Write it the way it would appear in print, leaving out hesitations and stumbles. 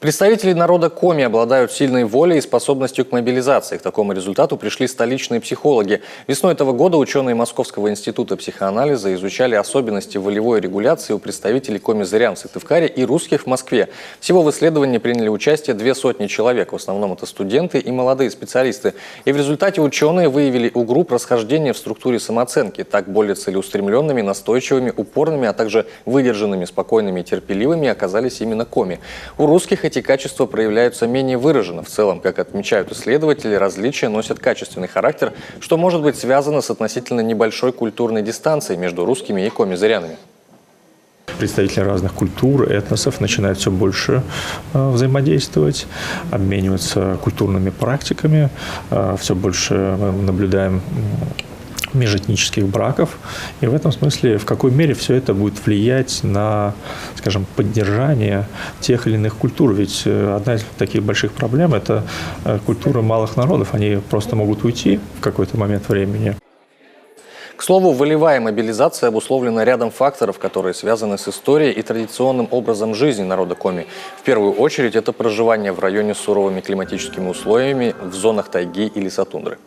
Представители народа коми обладают сильной волей и способностью к мобилизации. К такому результату пришли столичные психологи. Весной этого года ученые Московского института психоанализа изучали особенности волевой регуляции у представителей коми-зырян в Сыктывкаре и русских в Москве. Всего в исследовании приняли участие 200 человек. В основном это студенты и молодые специалисты. И в результате ученые выявили у групп расхождения в структуре самооценки. Так более целеустремленными, настойчивыми, упорными, а также выдержанными, спокойными и терпеливыми оказались именно коми. У русских эти качества проявляются менее выраженно. В целом, как отмечают исследователи, различия носят качественный характер, что может быть связано с относительно небольшой культурной дистанцией между русскими и коми-зырянами. Представители разных культур, этносов начинают все больше взаимодействовать, обмениваться культурными практиками, все больше мы наблюдаем межэтнических браков. И в этом смысле, в какой мере все это будет влиять на, скажем, поддержание тех или иных культур. Ведь одна из таких больших проблем – это культура малых народов. Они просто могут уйти в какой-то момент времени. К слову, волевая мобилизация обусловлена рядом факторов, которые связаны с историей и традиционным образом жизни народа коми. В первую очередь, это проживание в районе с суровыми климатическими условиями в зонах тайги и лесотундры.